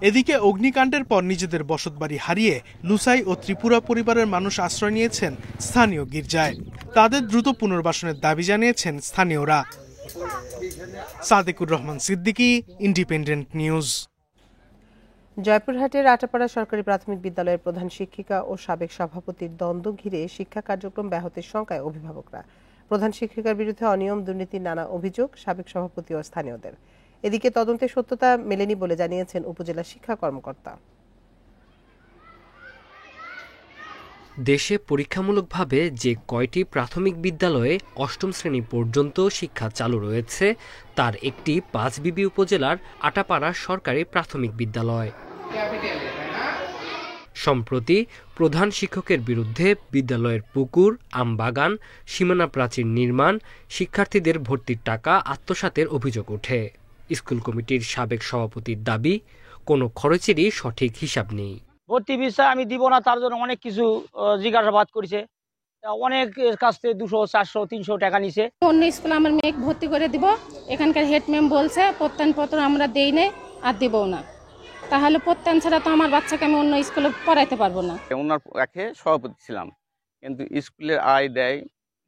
এদিকে অগ্নিকাণ্ডের পর নিজেদের বসতবাড়ি হারিয়ে লুসাই ও ত্রিপুরা পরিবারের মানুষ আশ্রয় নিয়েছেন স্থানীয় গির্জায়। তাদের দ্রুত পুনর্বাসনের দাবি জানিয়েছেন স্থানীয়রা। Sadequr Rahman Siddiqui, independent news. জয়পুরহাটের আটাপাড়া সরকারি প্রাথমিক বিদ্যালয়ের প্রধান শিক্ষিকা ও সাবেক সভাপতির দ্বন্দ্ব ঘিরে শিক্ষা কার্যক্রম ব্যাহতের শঙ্কায় অভিভাবকরা। প্রধান শিক্ষিকার বিরুদ্ধে অনিয়ম, দুর্নীতির নানা অভিযোগ সাবেক সভাপতি ও স্থানীয়দের। এদিকে তদন্তের সত্যতা মেলেনি বলে জানিয়েছেন উপজেলা শিক্ষা কর্মকর্তা। দেশে পরীক্ষামূলকভাবে যে কয়টি প্রাথমিক বিদ্যালয়ে অষ্টম শ্রেণী পর্যন্ত শিক্ষা চালু রয়েছে তার একটি পাঁচবিবি উপজেলার আটাপাড়া সরকারি প্রাথমিক বিদ্যালয়। সম্প্রতি প্রধান শিক্ষকের বিরুদ্ধে বিদ্যালয়ের পুকুর, আমবাগান, সীমানা প্রাচীর নির্মাণ, শিক্ষার্থীদের ভর্তির টাকা আত্মসাতের অভিযোগ ওঠে। স্কুল কমিটির সাবেক সভাপতির দাবি, কোনো খরচেরই সঠিক হিসাব নেই। ভর্তি বিষয় আমি দিব না, তার জন্য অনেক কিছু জিজ্ঞাসাবাদ করেছে, অনেক কাছ থেকে 200, 400, 300 টাকা নিছে। অন্য স্কুলে আমার মেয়ে ভর্তি করে দিব, এখানকার হেড ম্যাম বলছে প্রত্যয়নপত্র আমরা দেই না আর দেবও না, তাহলে প্রত্যয়ন ছাড়া তো আমার বাচ্চাকে আমি অন্য স্কুলে পড়াইতে পারবো না। ওনার একে সভাপতি ছিলাম, কিন্তু স্কুলের আয় দেয়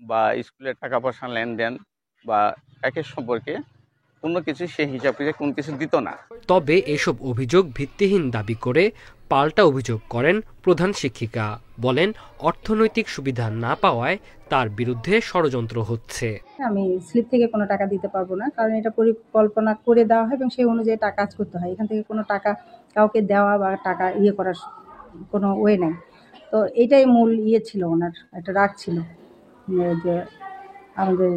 বা স্কুলের টাকা পয়সা লেনদেন বা একের সম্পর্কে কোনো কিছু সে হিসাব করে কোনো কিছু দিত না। তবে এসব অভিযোগ ভিত্তিহীন দাবি করে পাল্টা অভিযোগ করেন প্রধান শিক্ষিকা। বলেন, অর্থনৈতিক সুবিধা না পাওয়ায় তার বিরুদ্ধে ষড়যন্ত্র হচ্ছে। আমি স্লিপ থেকে কোনো টাকা দিতে পারবো না, কারণ এটা পরিকল্পনা করে দেওয়া হয় এবং সেই অনুযায়ী টাকা কাজ করতে হয়। এখান থেকে কোনো টাকা কাউকে দেওয়া বা টাকা করার কোনো ওয়ে নাই। তো এটাই মূল ছিল, ওনার একটা রাগ ছিল যে আমাদের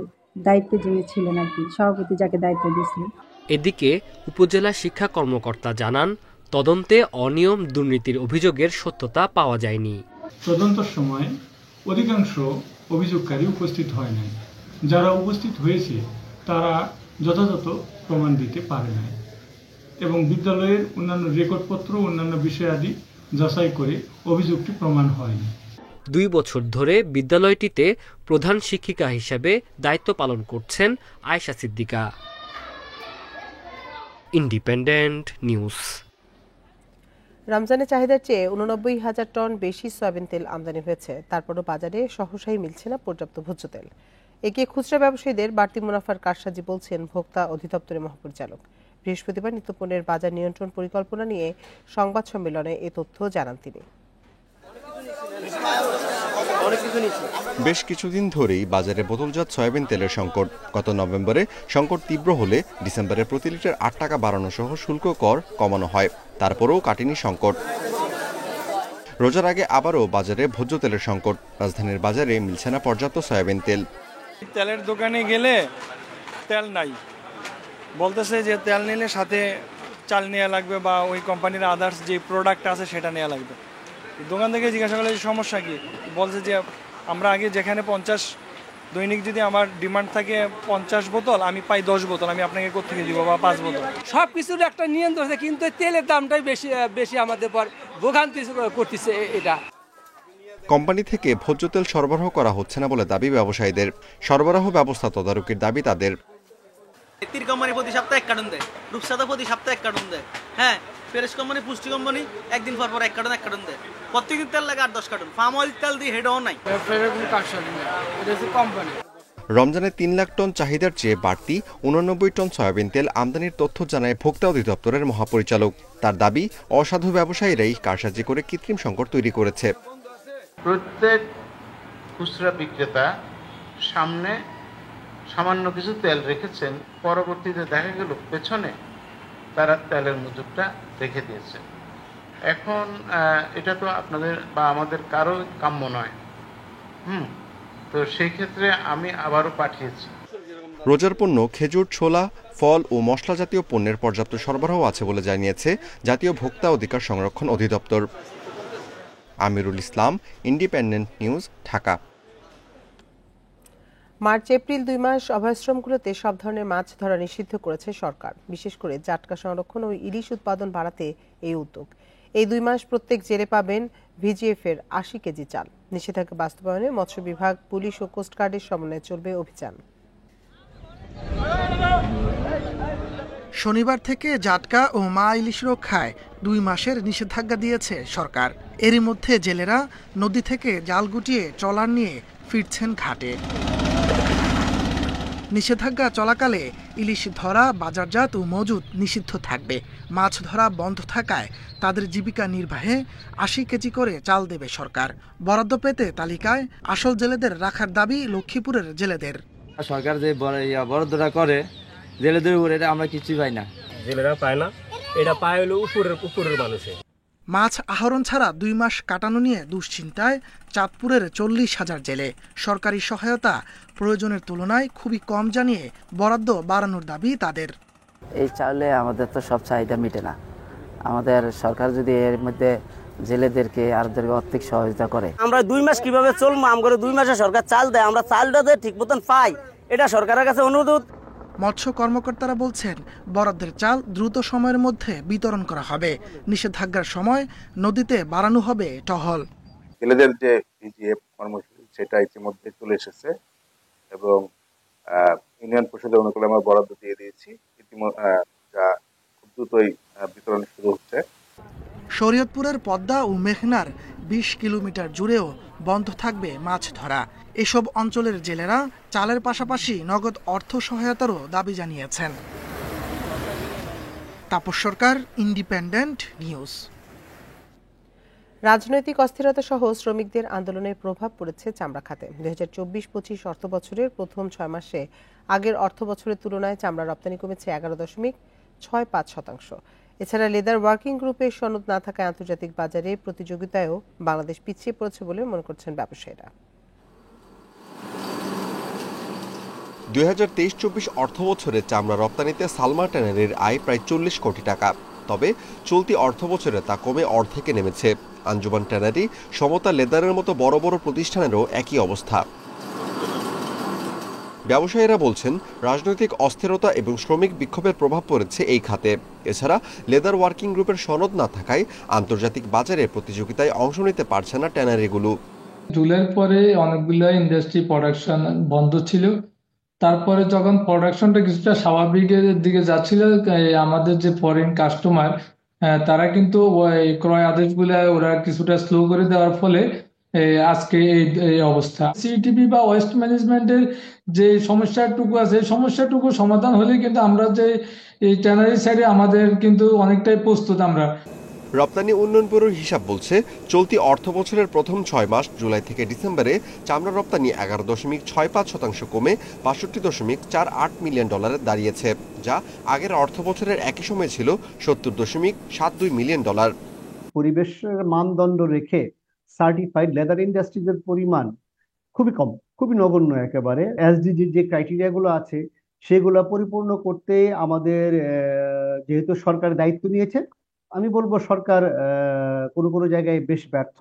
দায়িত্বে যিনি ছিলেন আর কি, সভাপতি যাকে দায়িত্ব দিয়েছিলেন। এদিকে উপজেলা শিক্ষা কর্মকর্তা জানান, তদন্তে অনিয়ম, দুর্নীতির অভিযোগের সত্যতা পাওয়া যায়নি। তদন্তের সময় অধিকাংশ অভিযোগকারী উপস্থিত হয় নাই। যারা উপস্থিত হয়েছে তারা যথাযথ প্রমাণ দিতে পারে নাই এবং বিদ্যালয়ের অন্যান্য রেকর্ডপত্র, অন্যান্য বিষয়াদি যাচাই করে অভিযোগটি প্রমাণ হয়নি। 2 বছর ধরে বিদ্যালয়টিতে প্রধান শিক্ষিকা হিসেবে দায়িত্ব পালন করছেন আয়েশা সিদ্দিকা। Independent news. রমজানের চাহিদার চেয়ে 89,000 টন বেশি সয়াবিন তেল আমদানি হয়েছে, তারপরও বাজারে সহসাই মিলছে না পর্যাপ্ত ভোজ্য তেল। একে খুচরা ব্যবসায়ীদের বাড়তি মুনাফার কারসাজি বলছেন ভোক্তা অধিদপ্তরের মহাপরিচালক। বৃহস্পতিবার নিত্যপণ্যের বাজার নিয়ন্ত্রণ পরিকল্পনা নিয়ে সংবাদ সম্মেলনে এ তথ্য জানান তিনি। বেশ কিছুদিন ধরেই বাজারে বোতলজাত সয়াবিন তেলের সংকট। গত নভেম্বরে সংকট তীব্র হলে ডিসেম্বরে প্রতি লিটার 8 টাকা বাড়ানো সহ শুল্ক কর কমানো হয়, তারপরেও কাটেনি সংকট। রোজার আগে আবারও বাজারে ভোজ্য তেলের সংকট। রাজধানীর বাজারে মিলছে না পর্যাপ্ত সয়াবিন তেল। তেলের দোকানে গেলে তেল নাই, বলতেছে যে তেল নিলে সাথে চাল নেওয়া লাগবে বা ওই কোম্পানির আদার্স যে প্রোডাক্ট আছে সেটা নেওয়া লাগবে। দোকান থেকে জিজ্ঞাসা করলে সমস্যা কি, বলছে যে আমরা আগে যেখানে 50 দৈনিক যদি আমার ডিমান্ড থাকে 50 বোতল, আমি পাই 10 বোতল, আমি আপনাকে কোথেকে দিব বা 5 বোতল। সব কিছুর একটা নিয়ন্ত্রণ আছে, কিন্তু তেলের দামটাই বেশি আমাদের পর ভোগান্তি করতেছে। এটা কোম্পানি থেকে ভোজ্য তেল সরবরাহ করা হচ্ছে না বলে দাবি ব্যবসায়ীদের। সরবরাহ ব্যবস্থা তদারকির দাবি তাদের। তীর কোম্পানি প্রতি সপ্তাহে 1 কার্টন দেয়, রূপসাদা প্রতি সপ্তাহে 1 কার্টন দেয়। হ্যাঁ, ফেরেশ কোম্পানি, পুষ্টি কোম্পানি একদিন পর 1 কার্টন দেয়। প্রত্যেকদিন তেল লাগে 8-10 কার্টন। ফার্ম অয়েল তেল দিয়ে হেডও নাই। রমজানে 3 লাখ টন চাহিদার চেয়ে বাড়তি 89 টন সয়াবিন তেল আমদানির তথ্য জানায় ভোক্তা অধিদপ্তরের মহাপরিচালক। তার দাবি, অসাধু ব্যবসায়ীরাই কারসাজি করে কৃত্রিম সংকট তৈরি করেছে। প্রত্যেক খুচরা বিক্রেতা সামনে সামান্য কিছু তেল রেখেছেন, পরবর্তীতে দেখা গেল পেছনে তারা তেলের মজুদটা রেখে দিয়েছে। এখন এটা তো আপনাদের বা আমাদের কারো কাম্য নয়। তো সেই ক্ষেত্রে আমি আবারও পাঠিয়েছি। রোজার পণ্য, খেজুর, ছোলা, ফল ও মশলা জাতীয় পণ্যের পর্যাপ্ত সরবরাহ আছে বলে জানিয়েছে জাতীয় ভোক্তা অধিকার সংরক্ষণ অধিদপ্তর। আমিরুল ইসলাম, ইন্ডিপেন্ডেন্ট নিউজ, ঢাকা। মার্চ-এপ্রিল 2 মাস অভয়াশ্রমগুলোতে সব ধরনের মাছ ধরা নিষিদ্ধ করেছে সরকার। বিশেষ করে জাটকা সংরক্ষণ ও ইলিশ উৎপাদন বাড়াতে এই উদ্যোগ। এই 2 মাস প্রত্যেক জেলে পাবেন ভিজিএফ এর 80 কেজি চাল। নিষেধাজ্ঞা বাস্তবায়নে মৎস্য বিভাগ, পুলিশ ও কোস্টগার্ডের সমন্বয়ে চলবে অভিযান। শনিবার থেকে জাটকা ও মা ইলিশ রক্ষায় 2 মাসের নিষেধাজ্ঞা দিয়েছে সরকার। এরই মধ্যে জেলেরা নদী থেকে জাল গুটিয়ে ট্রলার নিয়ে ফিরছেন ঘাটে। নিষেধাজ্ঞা চলাকালে ইলিশ ধরা, বাজারজাত ও মজুত নিষিদ্ধ থাকবে। মাছ ধরা বন্ধ থাকায় তাদের জীবিকা নির্বাহে 80 কেজি করে চাল দেবে সরকার। বরাদ্দ পেতে তালিকায় আসল জেলেদের রাখার দাবি লক্ষ্মীপুরের জেলেদের। সরকার যে বরাদ্দটা করে জেলেদের উপরে, এটা আমরা কিছুই পাই না, জেলেরা পায় না, এটা পায় হলো উপরের মানুষে। মাছ আহরণ ছাড়া 2 মাস কাটানো নিয়ে দুশ্চিন্তায় চাঁদপুরের 40,000 জেলে। সরকারি সহায়তা প্রয়োজনের তুলনায় খুবই কম জানিয়ে বরাদ্দ বাড়ানোর দাবি তাদের। এই চাউলে আমাদের তো সব চাহিদা মিটে না। আমাদের সরকার যদি এর মধ্যে জেলেদেরকে আরদেরকে আর্থিক সহযোগিতা করে। আমরা 2 মাস কিভাবে চলবো? আমরা 2 মাসে সরকার চাল দেয়, আমরা চালটা ঠিক মতন পাই, এটা সরকারের কাছে অনুরোধ। মৎস্য কর্মকর্তারা বলছেন বরাদ্দের চাল দ্রুত সময়ের মধ্যে বিতরণ করা হবে। নিষেধাজ্ঞার সময় নদীতে বাড়ানো হবে টহল। জেলেদের যে ভিজিএফ কর্মসূচি সেটা ইতিমধ্যে চলে এসেছে এবং ইউনিয়ন পরিষদের অনুকূলে আমরা বরাদ্দ দিয়ে দিয়েছি। যা খুব দ্রুতই বিতরণ শুরু হচ্ছে। শরীয়তপুরের পদ্মা ও মেঘনার 20 কিলোমিটার জুড়েও বন্ধ থাকবে মাছ ধরা। এসব অঞ্চলের জেলেরা চালের পাশাপাশি নগদ অর্থ সহায়তারও দাবি জানিয়েছেন। তাপস সরকার, ইন্ডিপেন্ডেন্ট নিউজ। রাজনৈতিক অস্থিরতা সহ শ্রমিকদের আন্দোলনের প্রভাব পড়েছে চামড়া খাতে। 2024-25 অর্থ বছরের প্রথম 6 মাসে আগের অর্থ বছরের তুলনায় চামড়া রপ্তানি কমেছে 11.65%। এছাড়া লেদার ওয়ার্কিং গ্রুপের সনদ না থাকায় আন্তর্জাতিক বাজারে প্রতিযোগিতায়ও বাংলাদেশ পিছিয়ে পড়েছে বলে মনে করছেন ব্যবসায়ীরা। 2023-24 অর্থ বছরে চামড়া রপ্তানিতে সালমা ট্যানারির আয় প্রায় 40 কোটি টাকা। তবে চলতি অর্থ বছরে তা কমে অর্ধেকে নেমেছে। আঞ্জুমান ট্যানারি, সমতা লেদারের মতো বড় বড় প্রতিষ্ঠানেরও একই অবস্থা। ব্যবসায়ীরা বলছেন রাজনৈতিক অস্থিরতা এবং শ্রমিক বিক্ষোভের প্রভাব পড়েছে এই খাতে। এছাড়া লেদার ওয়ার্কিং গ্রুপের সনদ না থাকায় আন্তর্জাতিক বাজারে প্রতিযোগিতায় অংশ নিতে পারছে না ট্যানারিগুলো। জুলাইয়ের পরে অনেকগুলো ইন্ডাস্ট্রি প্রোডাকশন বন্ধ ছিল। তারপরে যখন প্রোডাকশনটা কিছুটা স্বাভাবিকের দিকে যাচ্ছিল, আমাদের যে ফরেন কাস্টমার তারা কিন্তু ক্রয় আদেশগুলো ওরা কিছুটা স্লো করে দেওয়ার ফলে আজকে এই অবস্থা। সিটিপি বা ওয়েস্ট ম্যানেজমেন্টের যে সমস্যাটুকু আছে, এই সমস্যাটুকু সমাধান হলে কিন্তু আমরা যে এই ট্যানারি সাইডে আমাদের কিন্তু অনেকটাই প্রস্তুত আমরা। রপ্তানি উন্নয়ন ব্যুরোর হিসাব বলছে চলতি অর্থ বছরের প্রথম 6 মাস জুলাই থেকে ডিসেম্বরে চামড়া রপ্তানি 11.65% কমে $62.48 মিলিয়ন দাঁড়িয়েছে, যা আগের অর্থ বছরের একই সময় ছিল $70.72 মিলিয়ন। পরিবেশের মানদণ্ড রেখে সার্টিফাইড লেদার ইন্ডাস্ট্রিজের পরিমাণ খুবই কম, খুবই নগণ্য একেবারে। এসডিজি যে ক্রাইটেরিয়াগুলো আছে সেগুলো পরিপূর্ণ করতে আমাদের যেহেতু সরকার দায়িত্ব নিয়েছে, আমি বলবো সরকার কোনো জায়গায় বেশ ব্যর্থ।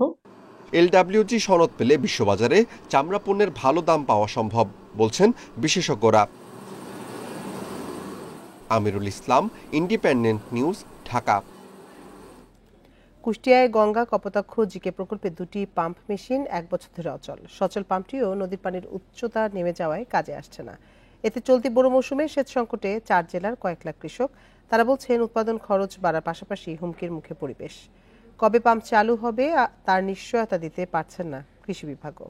এলডব্লিউজি সনদ পেলে বিশ্ববাজারে চামড়া পণ্যের ভালো দাম পাওয়া সম্ভব বলছেন বিশেষজ্ঞরা। Amirul Islam, independent news, Dhaka. কুষ্টিয়ায় গঙ্গা কপোতাক্ষ জিকে প্রকল্পে 2টি পাম্প মেশিন 1 বছর ধরে অচল। সচল পাম্পটিও নদীর পানির উচ্চতা নেমে যাওয়ায় কাজে আসছে না। এতে চলতি বড় মৌসুমে সেচ সংকটে 4 জেলার কয়েক লাখ কৃষক। তারা বলছেন উৎপাদন খরচ বাড়ার পাশাপাশি হুমকির মুখে পরিবেশ। কবে পাম্প চালু হবে তার নিশ্চয়তা দিতে পারছেন না কৃষি বিভাগও।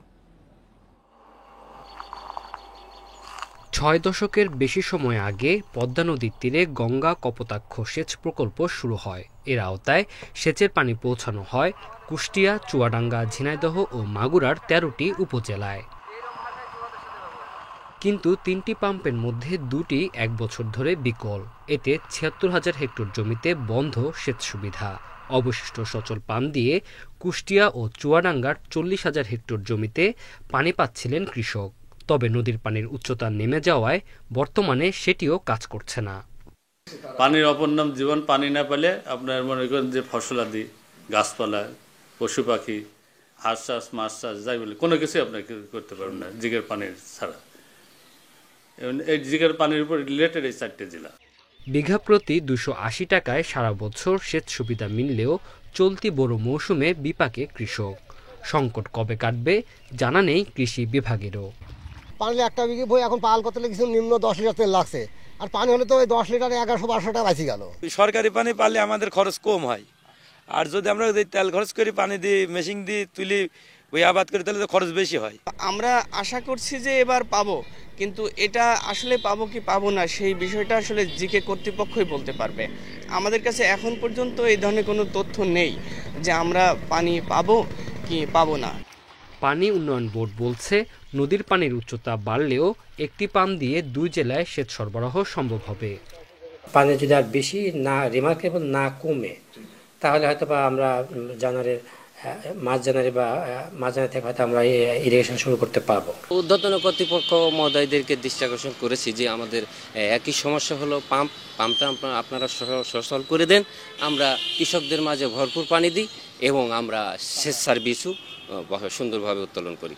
6 দশকের বেশি সময় আগে পদ্মা নদীর তীরে গঙ্গা কপোতাক্ষ সেচ প্রকল্প শুরু হয়। এর আওতায় সেচের পানি পৌঁছানো হয় কুষ্টিয়া, চুয়াডাঙ্গা, ঝিনাইদহ ও মাগুরার 13টি উপজেলায়। কিন্তু 3টি পাম্পের মধ্যে 2টি 1 বছর ধরে বিকল। এতে ৭৬,০০০ হেক্টর জমিতে বন্ধ সেচ সুবিধা। অবশিষ্ট সচল পাম্প দিয়ে কুষ্টিয়া ও চুয়াডাঙ্গার ৪০,০০০ হেক্টর জমিতে পানি পাচ্ছিলেন কৃষক। তবে নদীর পানির উচ্চতা নেমে যাওয়ায় বর্তমানে সেটিও কাজ করছে না। পানির অপর নাম জীবন। পানি না পেলে আপনার মনে করেন যে ফসলাদি, গাছপালা, পশু পাখি, হাঁস চাষ, মাছ চাষ, যাই বলে কোনো কিছুই আপনার করতে পারবেন না জিগের পানির ছাড়া। এই জিগের পানির উপর রিলেটেড এই 4টে জেলা। বিঘা প্রতি 280 টাকায় সারা বছর সেচ সুবিধা মিললেও চলতি বোরো মৌসুমে বিপাকে কৃষক। সংকট কবে কাটবে জানা নেই কৃষি বিভাগেরও। পানি একটা বিঘি বই এখন পাল করতে কিছু নিম্ন 10 লিটার তেল লাগছে, আর পানি হলে তো ওই 10 লিটারে 1100-1200 টাকা বাঁচি গেল। সরকারি পানি পালে আমাদের খরচ কম হয়, আর যদি আমরা তেল খরচ করি, পানি দিয়ে মেশিন দিয়ে তুলি ওই আবাদ করি, তাহলে তো খরচ বেশি হয়। আমরা আশা করছি যে এবার পাবো, কিন্তু এটা আসলে পাবো কি পাবো না সেই বিষয়টা আসলে জিকে কর্তৃপক্ষই বলতে পারবে। আমাদের কাছে এখন পর্যন্ত এই ধরনের কোনো তথ্য নেই যে আমরা পানি পাবো কি পাবো না। পানি উন্নয়ন বোর্ড বলছে নদীর পানির উচ্চতা বাড়লেও একটি পাম্প দিয়ে 2 জেলায় সেচ সরবরাহ সম্ভব হবে। পানি যদি আর বেশি না রিমার্কেবল না কমে, তাহলে হয়তো বা আমরা জানুয়ারির মার্চ জানুয়ারি বা মার্চ জানুয়ারি থেকে হয়তো আমরা ইরিগেশন শুরু করতে পারবো। ঊর্ধ্বতন কর্তৃপক্ষ মহোদয়দেরকে দৃষ্টি আকর্ষণ করেছি যে আমাদের একই সমস্যা হলো পাম্পটা আপনারা সচল করে দেন, আমরা কৃষকদের মাঝে ভরপুর পানি দিই এবং আমরা সেচ সার্ভিসও সুন্দরভাবে উত্তোলন করি।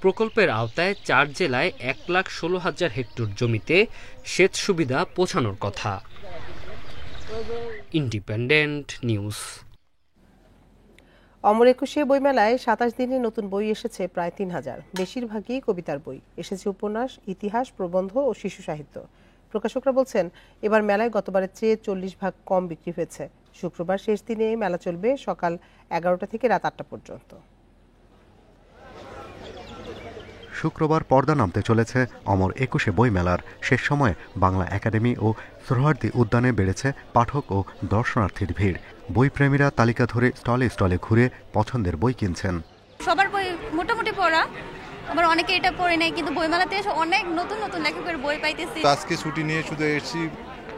প্রকল্পের আওতায় 4 জেলায় 1,16,000 হেক্টর জমিতে সেচ সুবিধা পৌঁছানোর কথা। Independent news. অমর একুশে বইমেলায় 27 দিনে নতুন বই এসেছে প্রায় 3000। বেশিরভাগই কবিতার বই, এসেছে উপন্যাস, ইতিহাস, প্রবন্ধ ও শিশু সাহিত্য। প্রকাশকরা বলছেন এবার মেলায় গতবারের চেয়ে 40 ভাগ কম বিক্রি হয়েছে। শুক্রবার শেষ দিনে মেলা চলবে সকাল 11টা থেকে রাত 8টা পর্যন্ত। শুক্রবার পর্দা নামতে চলেছে অমর একুশে বইমেলার। শেষ সময়ে বাংলা একাডেমি ও সোহরাওয়ার্দী উদ্যানে বেড়েছে পাঠক ও দর্শনার্থীর ভিড়। বইপ্রেমীরা তালিকা ধরে স্টলে স্টলে ঘুরে পছন্দের বই কিনছেন। সবার বই মোটামুটি পড়া, আবার অনেকে এটা পড়ে নাই, কিন্তু বইমেলাতে এসে অনেক নতুন নতুন লেখকের বই পাইতেছি। আজকে ছুটি নিয়ে শুধু এসেছি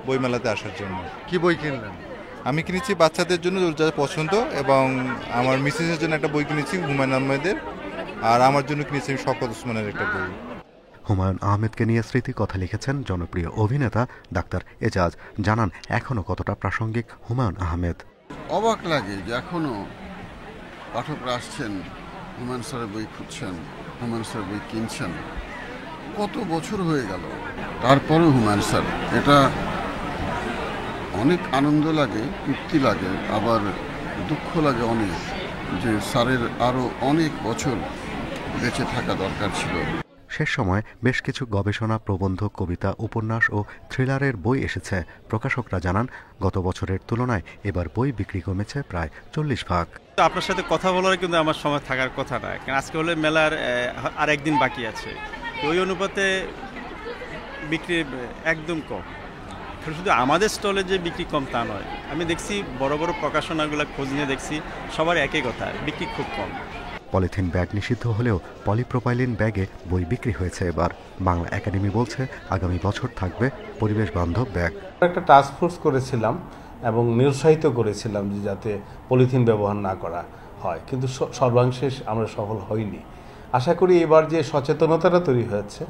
বইমেলাতে আসার জন্য। কি বই কিনলেন? আমি কিনেছি বাচ্চাদের জন্য যা পছন্দ, এবং আমার মিসেসের জন্য একটা বই কিনেছি হুমায়ুন আহমেদের, আর আমার জন্য কিনেছি আমি শওকত ওসমানের একটা বই। হুমায়ুন আহমেদকে নিয়ে স্মৃতি কথা লিখেছেন জনপ্রিয় অভিনেতা ডাক্তার এজাজ। জানান এখনো কতটা প্রাসঙ্গিক হুমায়ুন আহমেদ। অবাক লাগে যে এখনো পাঠকরা আসছেন, হুমায়ুন স্যারের বই খুঁজছেন, হুমায়ুন স্যারের বই কিনছেন। কত বছর হয়ে গেল, তারপরেও হুমায়ুন স্যার, এটা অনেক আনন্দ লাগে, তৃপ্তি লাগে, আবার দুঃখ লাগে অনেক যে স্যারের আরও অনেক বছর বেঁচে থাকা দরকার ছিল। শেষ সময় বেশ কিছু গবেষণা, প্রবন্ধ, কবিতা, উপন্যাস ও থ্রিলারের বই এসেছে। প্রকাশকরা জানান গত বছরের তুলনায় এবার বই বিক্রি কমেছে প্রায় 40 ভাগ। আপনার সাথে কথা বলার কিন্তু আমার সময় থাকার কথা না, কারণ আজকে হলে মেলার আর একদিন বাকি আছে। ওই অনুপাতে বিক্রি একদম কম। শুধু আমাদের স্টলে যে বিক্রি কম তা নয়, আমি দেখছি বড় বড় প্রকাশনাগুলো খোঁজ নিয়ে দেখছি সবার একই কথা, বিক্রি খুব কম। পলিথিন ব্যাগ নিষিদ্ধ হলেও পলিপ্রোপাইলিন ব্যাগে বই বিক্রি হয়েছে এবার। বাংলা একাডেমি বলছে আগামী বছর থাকবে পরিবেশ বান্ধব ব্যাগ। একটা টাস্ক ফোর্স করেছিলাম এবং নিরুৎসাহিত করেছিলাম যে যাতে পলিথিন ব্যবহার না করা হয়, কিন্তু সর্বাংশে আমরা সফল হইনি। আশা করি এবার যে সচেতনতাটা তৈরি হয়েছে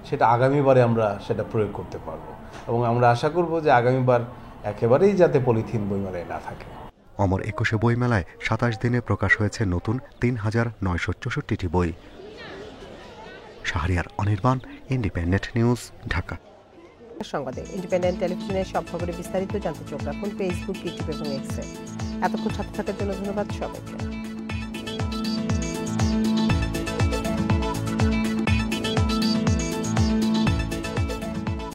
সেটা আগামীবারে আমরা সেটা প্রয়োগ করতে পারবো, এবং আমরা আশা করব যে আগামীবার একেবারেই যাতে পলিথিন বইমেলায় না থাকে। অমর একুশে বইমেলায় 27 দিনে প্রকাশ হয়েছে নতুন 3964টি বই। Shahriar Anirban, independent news, Dhaka. সংবাদে ইন্ডিপেন্ডেন্ট টেলিভিশনের সব খবরে বিস্তারিত জানতে চোখ রাখুন ফেসবুক, ইউটিউব এবং এক্সে। এতক্ষণ সাথে থাকার জন্য ধন্যবাদ সবাইকে।